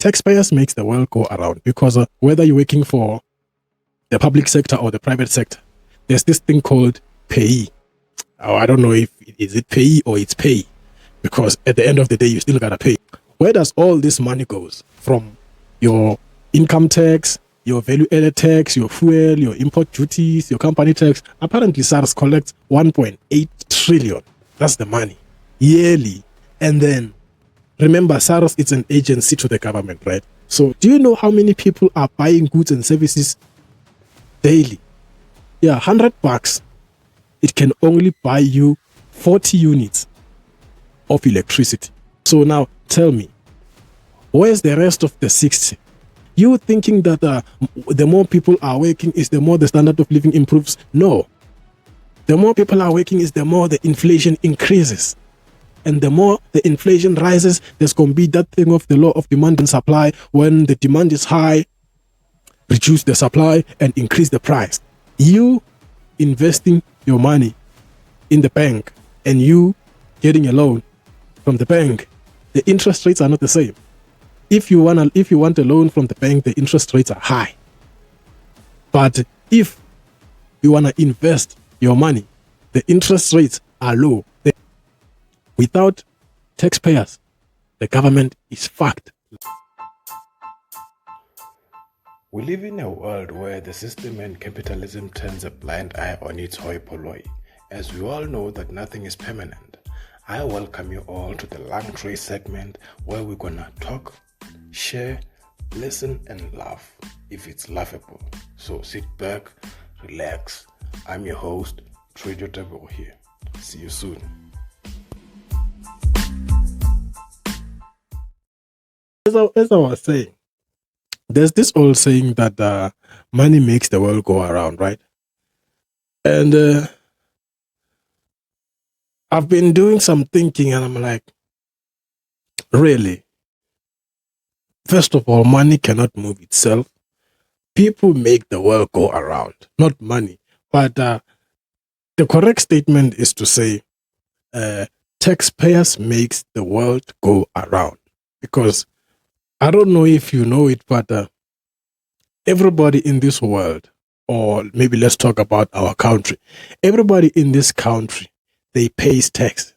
taxpayers makes the world go around because whether you're working for the public sector or the private sector, there's this thing called payee. Oh, I don't know if is it payee or it's pay, because at the end of the day, you still gotta pay. Where does all this money goes? From your income tax, your value-added tax, your fuel, your import duties, your company tax. Apparently, SARS collects 1.8 trillion. That's the money yearly. And then remember, SARS is an agency to the government, right? So do you know how many people are buying goods and services daily? Yeah, $100. It can only buy you 40 units of electricity. So now tell me, where's the rest of the 60? You thinking that the more people are working is the more the standard of living improves? No. The more people are working is the more the inflation increases. And the more the inflation rises, there's going to be that thing of the law of demand and supply. When the demand is high, reduce the supply and increase the price. You investing your money in the bank and you getting a loan from the bank, the interest rates are not the same. If you want a loan from the bank, the interest rates are high. But if you want to invest your money, the interest rates are low. Without taxpayers, the government is fucked. We live in a world where the system and capitalism turns a blind eye on its hoi polloi. As we all know that nothing is permanent, I welcome you all to the LungTrey segment where we're gonna talk, share, listen and laugh if it's laughable. So sit back, relax. I'm your host, Trader Table here. See you soon. As I was saying, there's this old saying that money makes the world go around, right? And I've been doing some thinking and I'm like, really? First of all, money cannot move itself. People make the world go around, not money. But the correct statement is to say taxpayers makes the world go around. Because I don't know if you know it, but everybody in this world, or maybe let's talk about our country, everybody in this country, they pay tax.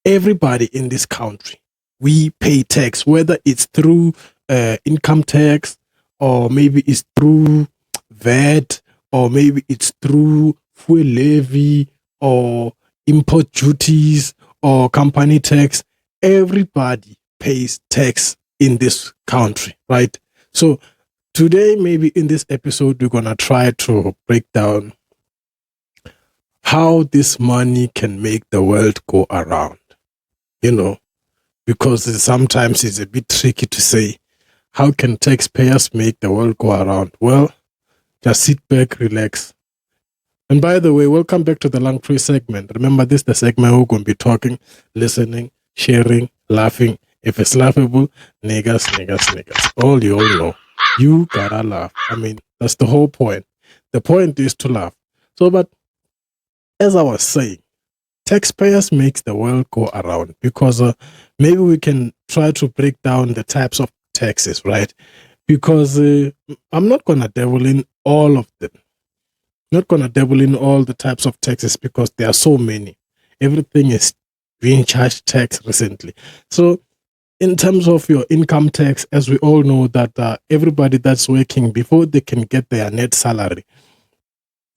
Everybody in this country, we pay tax, whether it's through income tax, or maybe it's through VAT, or maybe it's through fuel levy, or import duties, or company tax. Everybody pays tax in this country, right? So today, maybe in this episode, we're going to try to break down how this money can make the world go around, because sometimes it's a bit tricky to say, how can taxpayers make the world go around? Well, just sit back, relax. And by the way, welcome back to the LungTrey segment. Remember, this is the segment we're going to be talking, listening, sharing, laughing. If it's laughable, niggas. All you all know. You gotta laugh. I mean, that's the whole point. The point is to laugh. So, but as I was saying, taxpayers makes the world go around because maybe we can try to break down the types of taxes, right? Because I'm not going to dabble in all of them. Not going to dabble in all the types of taxes because there are so many. Everything is being charged tax recently. So, in terms of your income tax, as we all know that everybody that's working, before they can get their net salary,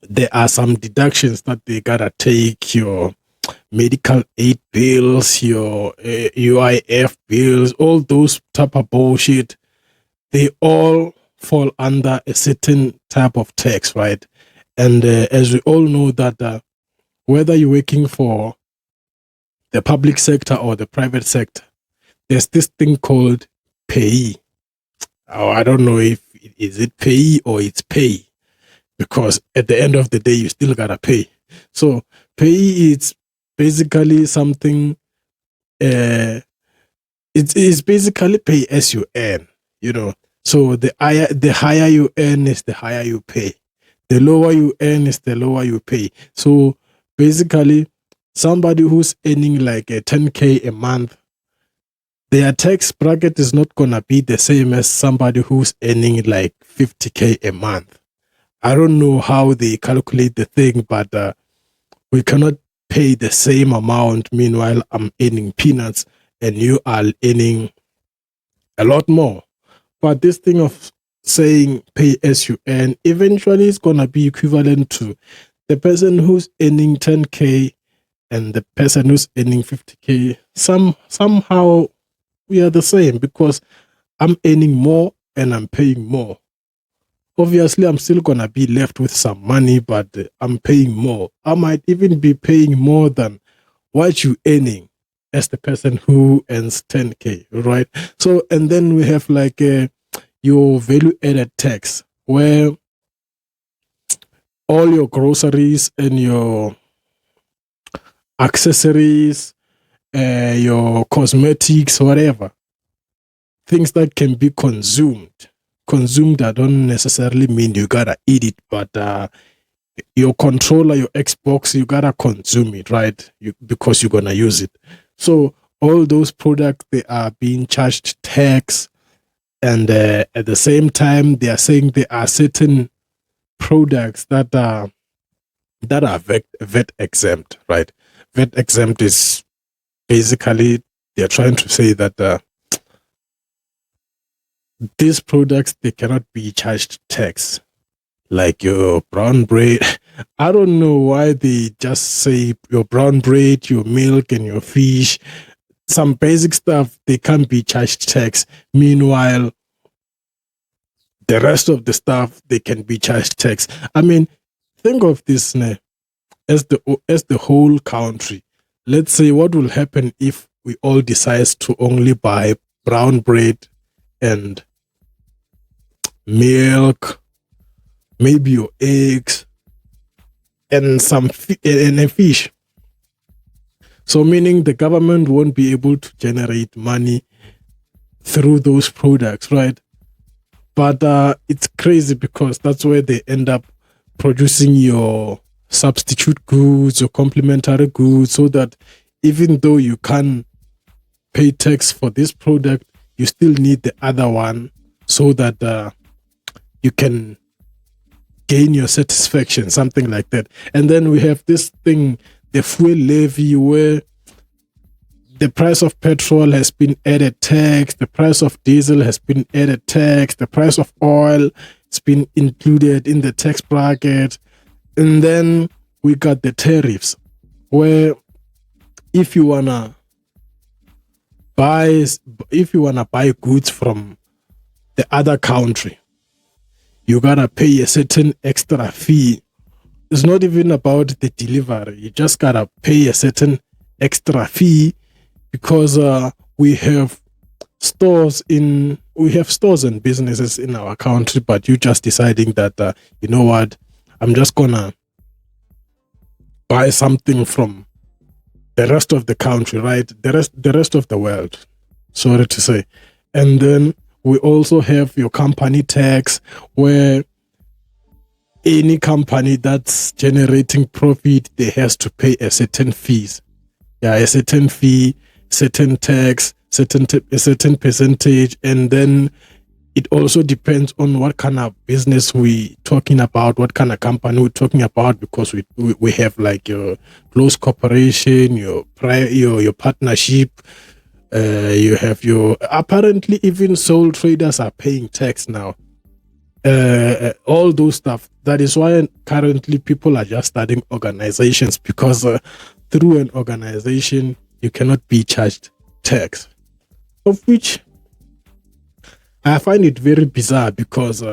there are some deductions that they gotta take, your medical aid bills, your UIF bills, all those type of bullshit. They all fall under a certain type of tax, right? And as we all know that whether you're working for the public sector or the private sector, there's this thing called payee. Oh, I don't know if is it payee or it's pay, because at the end of the day, you still gotta pay. So payee is basically something. It is basically pay as you earn. So the higher you earn is the higher you pay. The lower you earn is the lower you pay. So basically, somebody who's earning like a 10K a month, their tax bracket is not gonna be the same as somebody who's earning like 50K a month. I don't know how they calculate the thing, but we cannot pay the same amount. Meanwhile, I'm earning peanuts and you are earning a lot more. But this thing of saying pay as you earn eventually is gonna be equivalent to the person who's earning 10K and the person who's earning 50K. Somehow we are the same because I'm earning more and I'm paying more. Obviously, I'm still gonna be left with some money, but I'm paying more. I might even be paying more than what you're earning as the person who earns 10K, right? So, and then we have like your value-added tax, where all your groceries and your accessories, your cosmetics, whatever, things that can be consumed. Consumed, I don't necessarily mean you gotta eat it, but your controller, your Xbox, you gotta consume it, right? Because you're gonna use it. So all those products, they are being charged tax, and at the same time, they are saying there are certain products that are VAT exempt, right? VAT exempt is basically they're trying to say that these products, they cannot be charged tax, like your brown bread. I don't know why they just say your brown bread, your milk, and your fish. Some basic stuff, they can't be charged tax. Meanwhile, the rest of the stuff, they can be charged tax. I mean, think of this as the whole country. Let's say what will happen if we all decide to only buy brown bread and milk, maybe your eggs, and and a fish. So meaning the government won't be able to generate money through those products, right? But it's crazy because that's where they end up producing your substitute goods or complementary goods, so that even though you can't pay tax for this product, you still need the other one so that you can gain your satisfaction, something like that. And then we have this thing, the fuel levy, where the price of petrol has been added tax, the price of diesel has been added tax, the price of oil has been included in the tax bracket. And then we got the tariffs, where if you wanna buy goods from the other country, you gotta pay a certain extra fee. It's not even about the delivery. You just gotta pay a certain extra fee because we have stores and businesses in our country, but you just deciding that you know what, I'm just gonna buy something from the rest of the country, right? The rest of the world, sorry to say. And then we also have your company tax, where any company that's generating profit, they has to pay a certain fees. Yeah, a certain fee, certain tax, a certain percentage. And then it also depends on what kind of business we talking about, what kind of company we're talking about, because we have like your close cooperation, your partnership, you have your, apparently even sole traders are paying tax now. All those stuff. That is why currently people are just starting organizations, because through an organization you cannot be charged tax, of which I find it very bizarre, because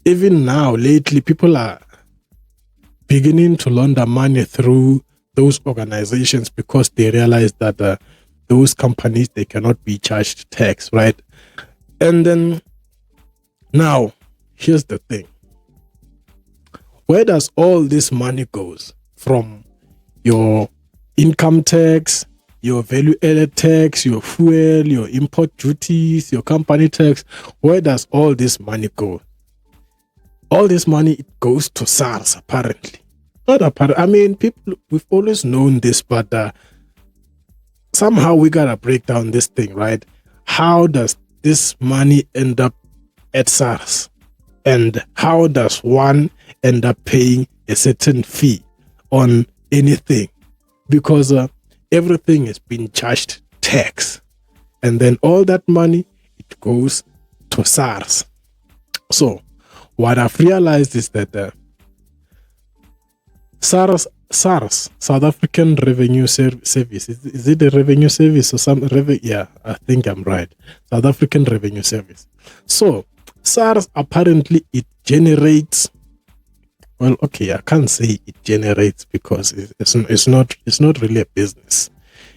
even now lately people are beginning to launder money through those organizations, because they realize that those companies, they cannot be charged tax, right? And then now here's the thing, where does all this money goes from? Your income tax, your value-added tax, your fuel, your import duties, your company tax. Where does all this money go? All this money, it goes to SARS, apparently. Not apparently. I mean, people, we've always known this, but somehow we gotta break down this thing, right? How does this money end up at SARS? And how does one end up paying a certain fee on anything? Because everything is being charged tax. And then all that money, it goes to SARS. So what I've realized is that SARS, South African Revenue Service, is it a revenue service or some yeah, I think I'm right. South African Revenue Service. So SARS, apparently it generates, well, okay, I can't say it generates because it's not really a business.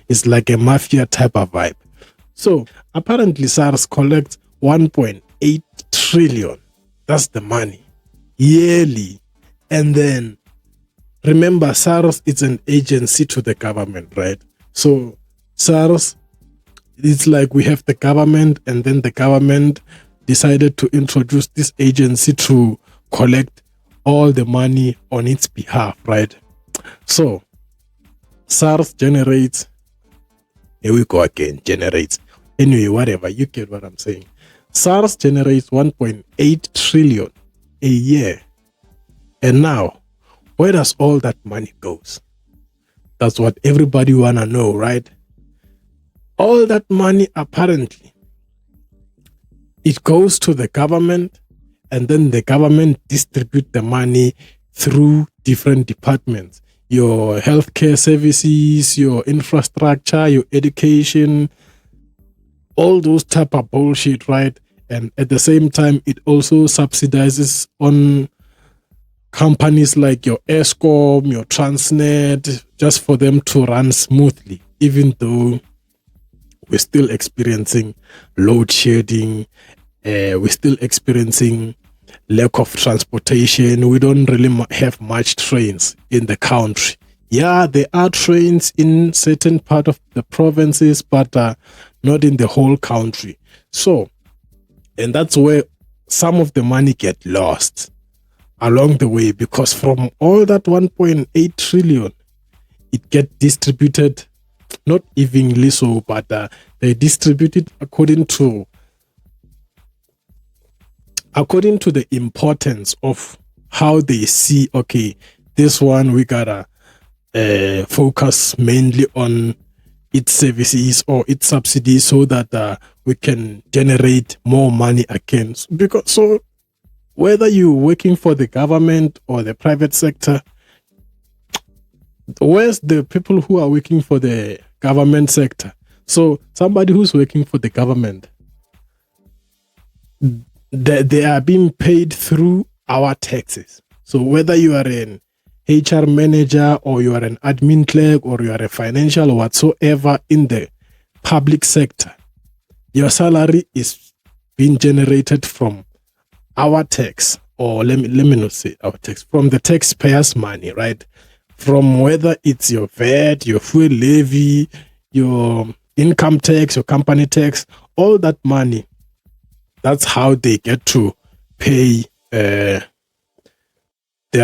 It's like a mafia type of vibe. So apparently SARS collects 1.8 trillion. That's the money yearly. And then remember, SARS is an agency to the government, right? So SARS, it's like we have the government, and then the government decided to introduce this agency to collect all the money on its behalf, right? So SARS generates, here we go again, generates. Anyway, whatever, you get what I'm saying. SARS generates 1.8 trillion a year. And now, where does all that money goes? That's what everybody wanna know, right? All that money, apparently, it goes to the government, and then the government distribute the money through different departments. Your healthcare services, your infrastructure, your education, all those type of bullshit, right? And at the same time, it also subsidizes on companies like your Eskom, your Transnet, just for them to run smoothly, even though we're still experiencing load shedding, we're still experiencing lack of transportation. We don't really have much trains in the country. Yeah, there are trains in certain part of the provinces, but not in the whole country. So, and that's where some of the money get lost along the way, because from all that 1.8 trillion, it get distributed not evenly so, but they distribute it according to the importance of how they see, okay, this one we gotta focus mainly on its services or its subsidies so that we can generate more money again. Because so whether you're working for the government or the private sector, where's the people who are working for the government sector? So somebody who's working for the government, they are being paid through our taxes. So whether you are an HR manager or you are an admin clerk or you are a financial whatsoever in the public sector, your salary is being generated from our tax, or let me not say our tax, from the taxpayers' money, right? From whether it's your VAT, your fuel levy, your income tax, your company tax, all that money, that's how they get to pay their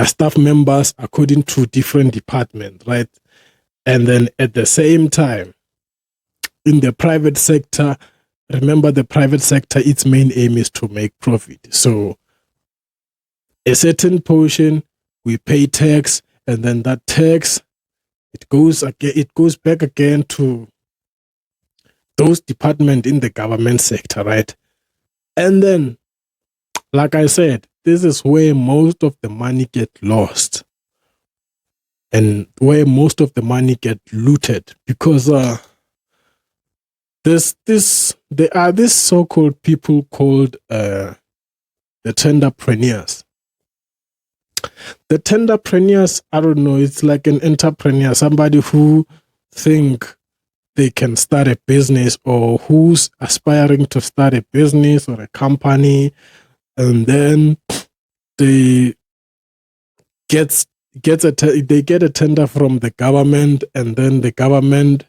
staff members according to different departments, right? And then at the same time, in the private sector, remember the private sector, its main aim is to make profit. So a certain portion, we pay tax, and then that tax, it goes back again to those departments in the government sector, right? And then, like I said, this is where most of the money get lost and where most of the money get looted, because there are these so-called people called the tenderpreneurs. The tenderpreneurs, I don't know, it's like an entrepreneur, somebody who think they can start a business or who's aspiring to start a business or a company, and then they get a tender from the government, and then the government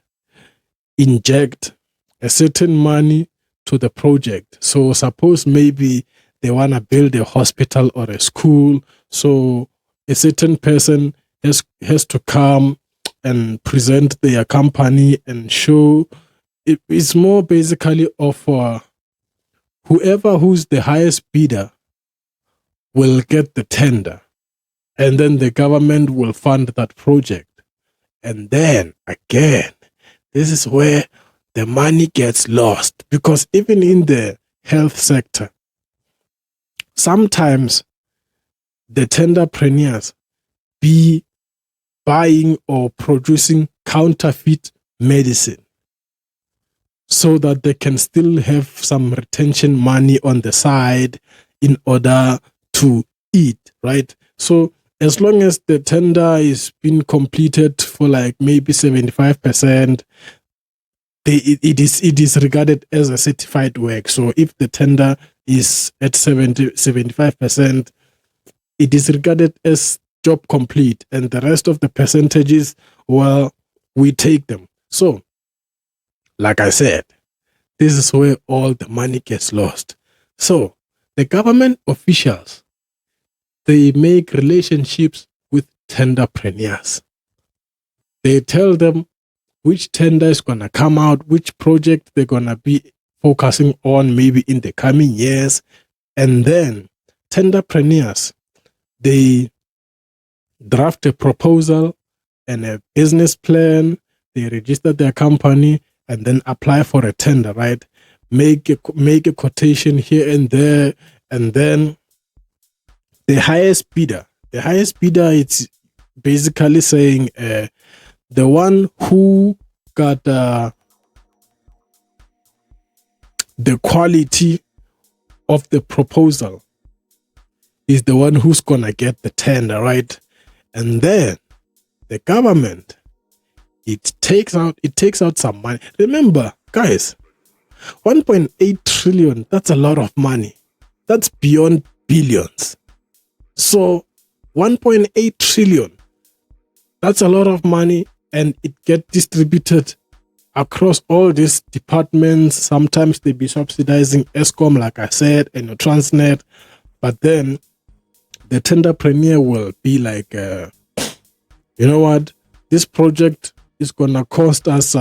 inject a certain money to the project. So suppose maybe they want to build a hospital or a school, so a certain person has to come and present their company and show. It's more basically of whoever who's the highest bidder will get the tender, and then the government will fund that project. And then again, this is where the money gets lost, because even in the health sector, sometimes the tenderpreneurs be buying or producing counterfeit medicine so that they can still have some retention money on the side in order to eat, right? So as long as the tender is being completed for like maybe 75%, it is regarded as a certified work. So if the tender is at 75%, it is regarded as job complete, and the rest of the percentages, well, we take them. So, like I said, this is where all the money gets lost. So, the government officials, they make relationships with tenderpreneurs. They tell them which tender is going to come out, which project they're going to be focusing on maybe in the coming years. And then tenderpreneurs, they draft a proposal and a business plan, they register their company, and then apply for a tender, right? Make a quotation here and there, and then the highest bidder, it's basically saying the one who got the quality of the proposal is the one who's gonna get the tender, right? And then the government, it takes out some money. Remember, guys, 1.8 trillion, that's a lot of money. That's beyond billions. So 1.8 trillion, that's a lot of money, and it gets distributed across all these departments. Sometimes they be subsidizing ESCOM, like I said, and Transnet, but then the tenderpreneur will be like, you know what, this project is going to cost us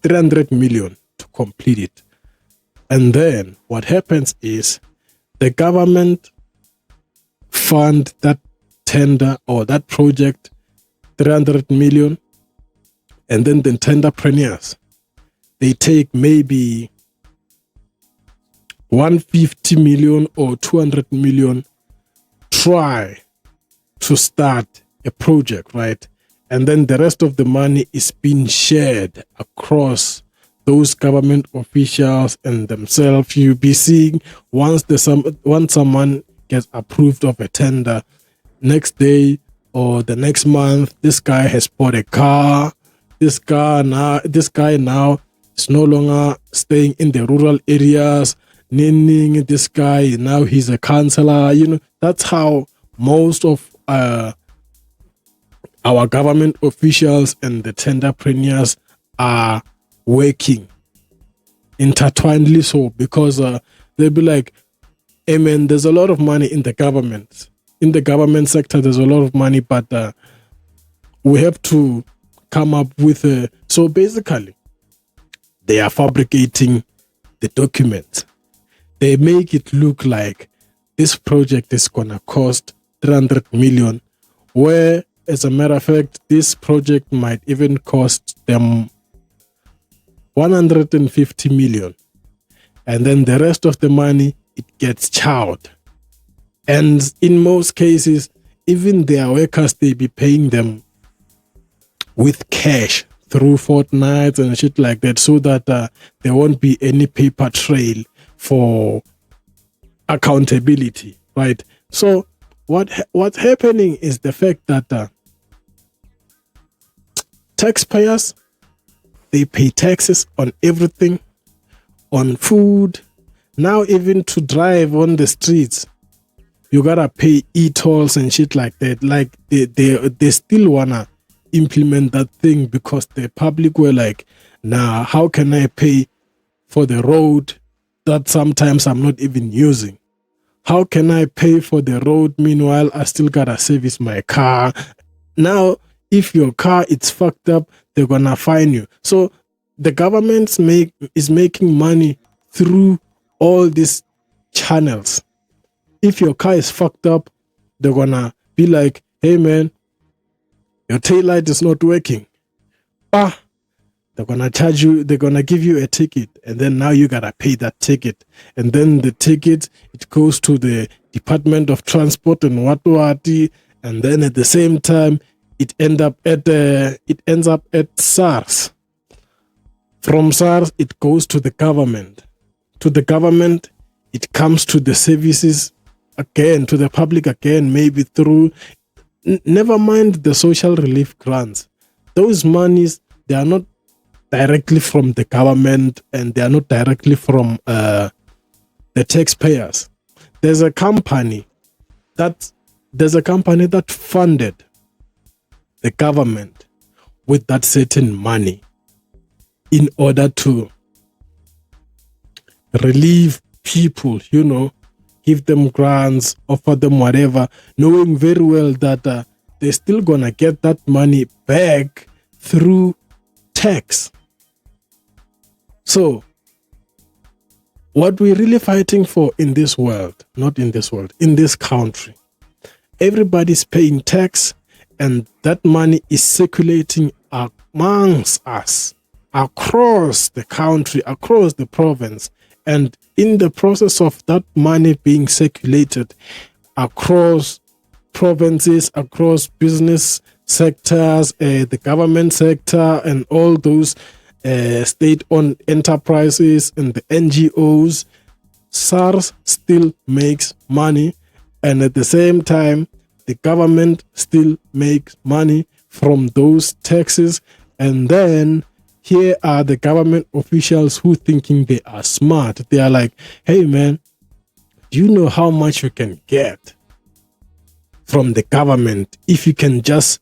300 million to complete it. And then what happens is the government fund that tender or that project 300 million, and then the tenderpreneurs, they take maybe 150 million or 200 million, try to start a project, right? And then the rest of the money is being shared across those government officials and themselves. You'll be seeing once someone gets approved of a tender, next day or the next month, this guy has bought a car. This guy now is no longer staying in the rural areas. This guy now, he's a counselor. You know, that's how most of our government officials and the tenderpreneurs are working intertwinedly, so because they'll be like, hey man, there's a lot of money in the government. In the government sector, there's a lot of money, but we have to come up with a... So basically, they are fabricating the documents. They make it look like this project is going to cost 300 million, where, as a matter of fact, this project might even cost them 150 million. And then the rest of the money, it gets chowed. And in most cases, even their workers, they be paying them with cash through fortnights and shit like that, so that there won't be any paper trail for accountability, right? So what's happening is the fact that taxpayers, they pay taxes on everything, on food. Now even to drive on the streets, you gotta pay e-tolls and shit like that. Like they still wanna implement that thing, because the public were like, nah, how can I pay for the road that sometimes I'm not even using? How can I pay for the road? Meanwhile, I still gotta service my car. Now, If your car is fucked up, they're gonna fine you. So the government is making money through all these channels. If your car is fucked up, they're gonna be like, hey man, your taillight is not working. They're gonna charge you, they're gonna give you a ticket, and then now you gotta pay that ticket. And then the ticket, it goes to the Department of Transport and what, and then at the same time it ends up at SARS. From SARS, it goes to the government. To the government, it comes to the services again, to the public again, maybe through, never mind the social relief grants. Those monies, they are not directly from the government and they are not directly from the taxpayers. There's a company that funded the government with that certain money in order to relieve people, give them grants, offer them whatever, knowing very well that they're still gonna get that money back through tax. So what we're really fighting for in this world, not in this world, in this country, everybody's paying tax, and that money is circulating amongst us, across the country, across the province. And in the process of that money being circulated across provinces, across business sectors, the government sector, and all those state-owned enterprises and the NGOs, SARS still makes money. And at the same time, the government still makes money from those taxes. And then here are the government officials who thinking they are smart. They are like, hey man, do you know how much you can get from the government if you can just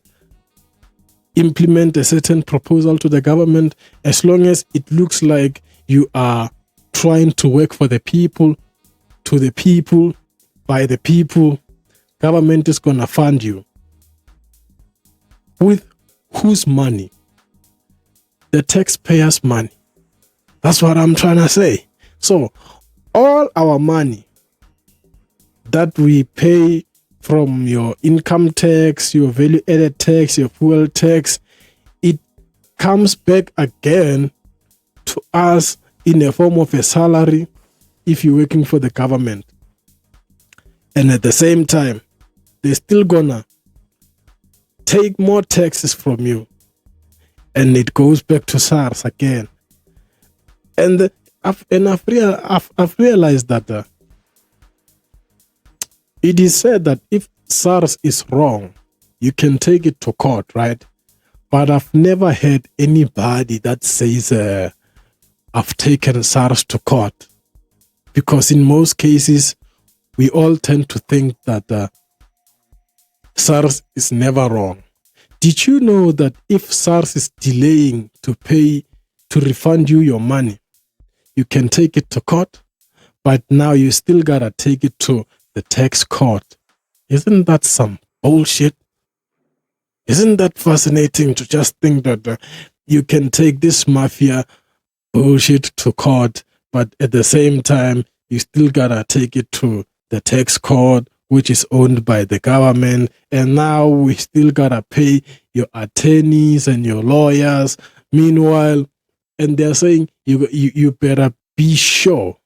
implement a certain proposal to the government? As long as it looks like you are trying to work for the people, to the people, by the people, government is gonna fund you. With whose money? The taxpayers' money. That's what I'm trying to say. So all our money that we pay from your income tax, your value added tax, your fuel tax, it comes back again to us in a form of a salary if you're working for the government. And at the same time, they're still gonna take more taxes from you, and it goes back to SARS again. And I've realized that it is said that if SARS is wrong, you can take it to court, right? But I've never heard anybody that says I've taken SARS to court, because in most cases we all tend to think that SARS is never wrong. Did you know that if SARS is delaying to refund you your money, you can take it to court, but now you still gotta take it to the tax court? Isn't that some bullshit? Isn't that fascinating to just think that you can take this mafia bullshit to court, but at the same time, you still gotta take it to the tax court, which is owned by the government, and now we still gotta pay your attorneys and your lawyers. Meanwhile, and they're saying you better be sure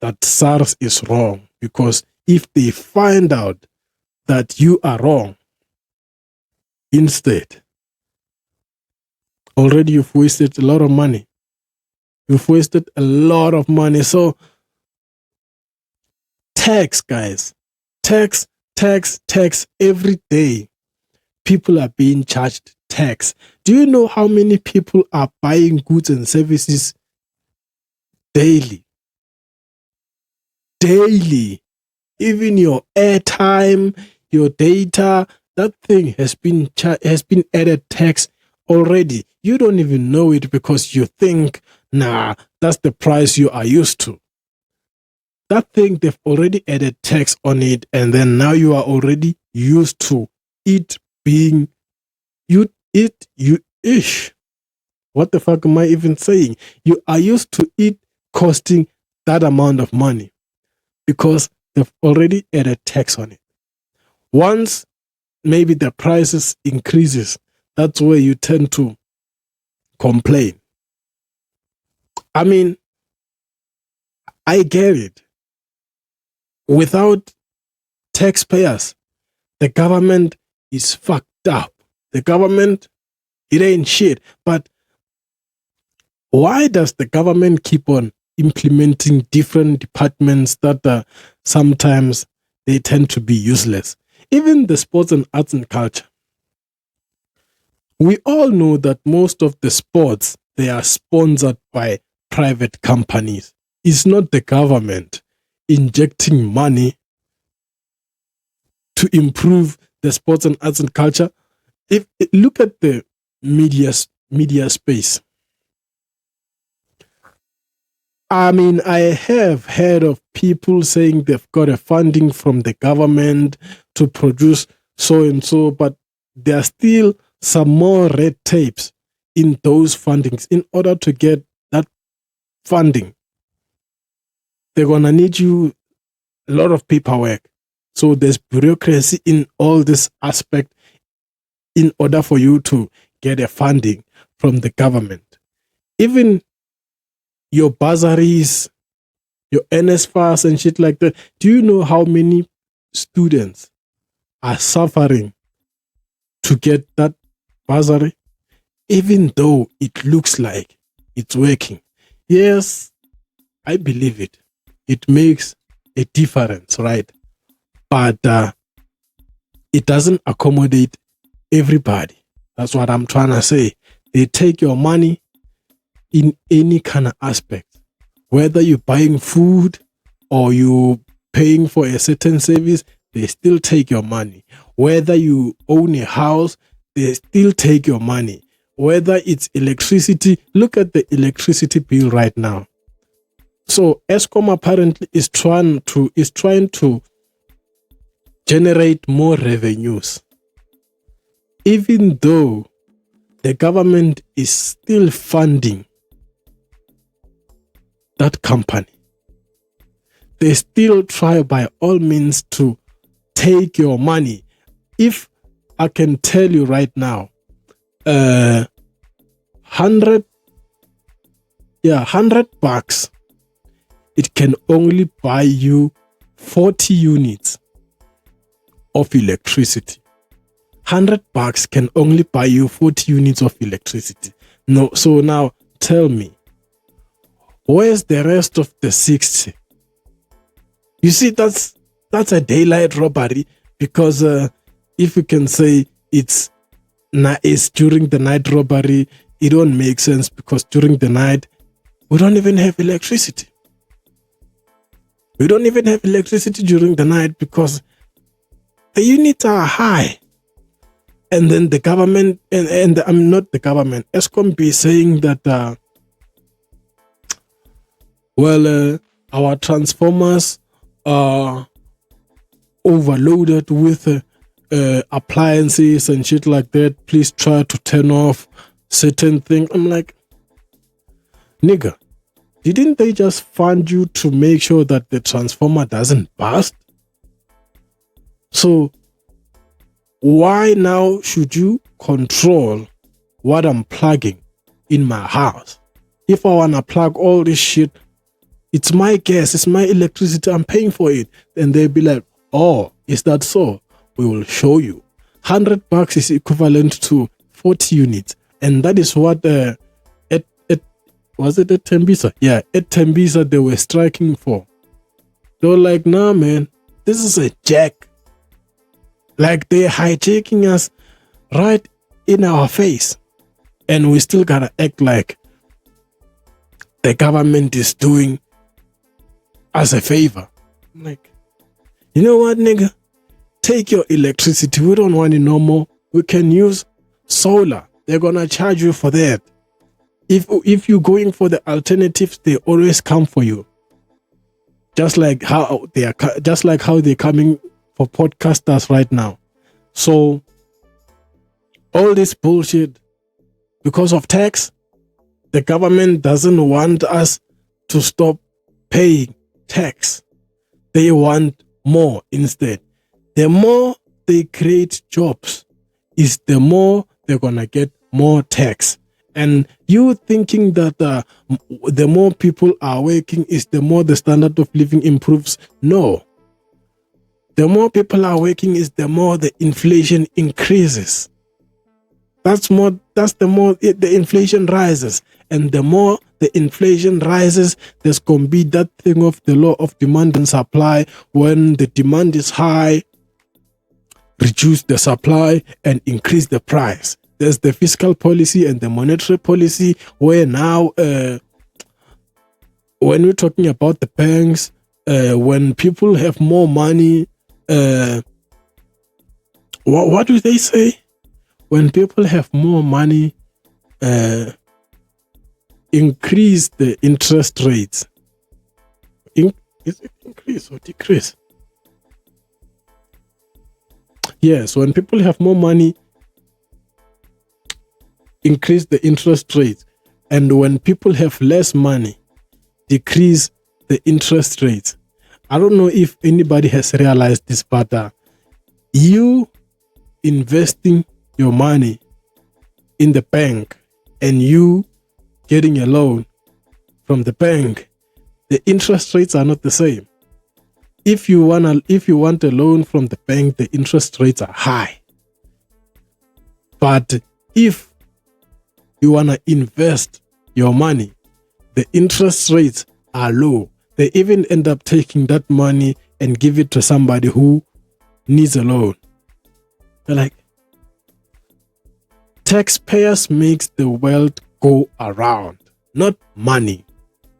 that SARS is wrong, because if they find out that you are wrong, instead, already you've wasted a lot of money. You've wasted a lot of money. So tax, guys. Tax every day. People are being charged tax. Do you know how many people are buying goods and services daily? Daily. Even your airtime, your data, that thing has been added tax already. You don't even know it because you think, nah, that's the price you are used to. That thing, they've already added tax on it, and then now you are already used to it being You eat, you ish. What the fuck am I even saying? You are used to it costing that amount of money because they've already added tax on it. Once maybe the prices increases, that's where you tend to complain. I mean, I get it. Without taxpayers, the government is fucked up. The government, it ain't shit. But why does the government keep on implementing different departments that sometimes they tend to be useless? Even the sports and arts and culture. We all know that most of the sports, they are sponsored by private companies. It's not the government injecting money to improve the sports and arts and culture. Look at the media space. I mean, I have heard of people saying they've got a funding from the government to produce so and so, but there are still some more red tapes in those fundings. In order to get that funding, they're going to need you a lot of paperwork. So there's bureaucracy in all this aspect in order for you to get a funding from the government. Even your bursaries, your NSFAS and shit like that. Do you know how many students are suffering to get that bursary? Even though it looks like it's working. Yes, I believe it. It makes a difference, right? But it doesn't accommodate everybody. That's what I'm trying to say. They take your money in any kind of aspect, whether you're buying food or you paying for a certain service, they still take your money. Whether you own a house, they still take your money. Whether it's electricity, look at the electricity bill right now. So Eskom apparently is trying to generate more revenues, even though the government is still funding that company. They still try by all means to take your money. If I can tell you right now, 100 bucks, it can only buy you 40 units of electricity. 100 bucks can only buy you 40 units of electricity. No, so now tell me, where's the rest of the 60? You see, that's a daylight robbery, because if you can say it's during the night robbery, it don't make sense, because during the night, we don't even have electricity. We don't even have electricity during the night because the units are high. And then the government, and I'm not the government, Eskom be saying that, our transformers are overloaded with appliances and shit like that. Please try to turn off certain things. I'm like, nigga, didn't they just fund you to make sure that the transformer doesn't burst? So why now should you control what I'm plugging in my house? If I want to plug all this shit, it's my gas, it's my electricity, I'm paying for it. Then they'll be like, oh, is that so? We will show you. 100 bucks is equivalent to 40 units. And that is what, was it at Tembisa? Yeah, at Tembisa they were striking for. They were like, nah, man, this is a jack. Like, they're hijacking us right in our face. And we still gotta act like the government is doing us a favor. I'm like, you know what, nigga? Take your electricity. We don't want it no more. We can use solar. They're gonna charge you for that. If you're going for the alternatives, they always come for you. Just like how they're coming for podcasters right now. So All this bullshit because of tax. The government doesn't want us to stop paying tax. They want more instead. The more they create jobs, is the more they're gonna get more tax. And you thinking that the more people are working is the more the standard of living improves? No. The more people are working is the more the inflation increases. The more the inflation rises. And the more the inflation rises, there's going to be that thing of the law of demand and supply. When the demand is high, reduce the supply and increase the price. There's the fiscal policy and the monetary policy, where now, when we're talking about the banks, when people have more money, what do they say? When people have more money, increase the interest rates. Is it increase or decrease? Yes, when people have more money, increase the interest rates. And when people have less money, decrease the interest rates. I don't know if anybody has realized this, but you investing your money in the bank and you getting a loan from the bank, the interest rates are not the same. If you want a loan from the bank, the interest rates are high. But if you want to invest your money, the interest rates are low. They even end up taking that money and give it to somebody who needs a loan. They're like, taxpayers makes the world go around, not money.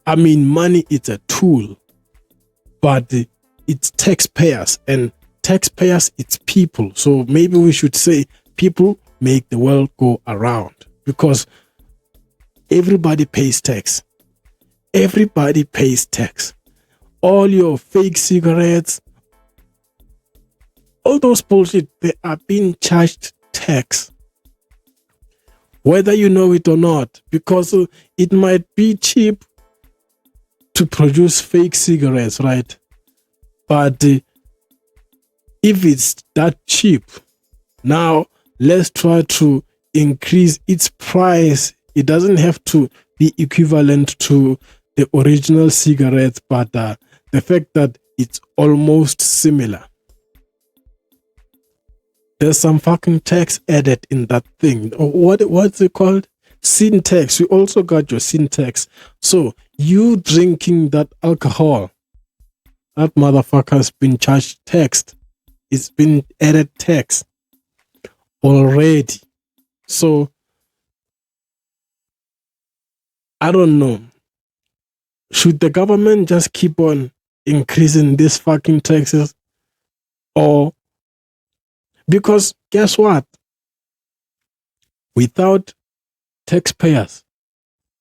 I mean, money is a tool, but it's taxpayers, and taxpayers, it's people. So maybe we should say people make the world go around, because everybody pays tax. Everybody pays tax. All your fake cigarettes, all those bullshit, they are being charged tax. Whether you know it or not, because it might be cheap to produce fake cigarettes, right? But if it's that cheap, now let's try to increase its price. It doesn't have to be equivalent to the original cigarettes, but the fact that it's almost similar. There's some fucking tax added in that thing. What's it called? Sin tax. You also got your sin tax. So you drinking that alcohol, that motherfucker has been charged tax. It's been added tax already. So I don't know. Should the government just keep on increasing these fucking taxes? Or, because guess what? Without taxpayers,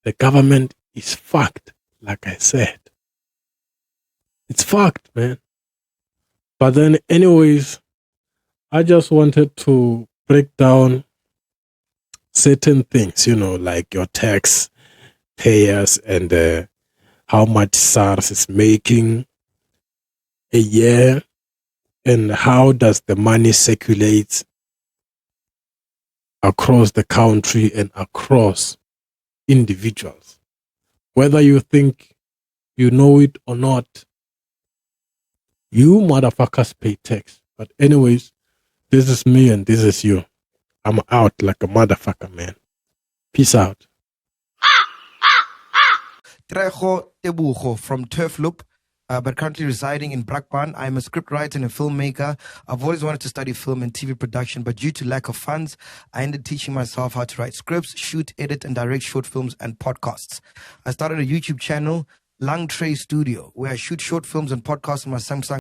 the government is fucked, like I said. It's fucked, man. But then anyways, I just wanted to break down certain things, like your tax payers and how much SARS is making a year, and how does the money circulate across the country and across individuals. Whether you think you know it or not, you motherfuckers pay tax. But anyways, this is me and this is you. I'm out like a motherfucker, man. Peace out. Trejo Tebucho from Turf Loop, but currently residing in Brakpan. I'm a scriptwriter and a filmmaker. I've always wanted to study film and TV production, but due to lack of funds, I ended teaching myself how to write scripts, shoot, edit, and direct short films and podcasts. I started a YouTube channel, LungTrey Studio, where I shoot short films and podcasts on my Samsung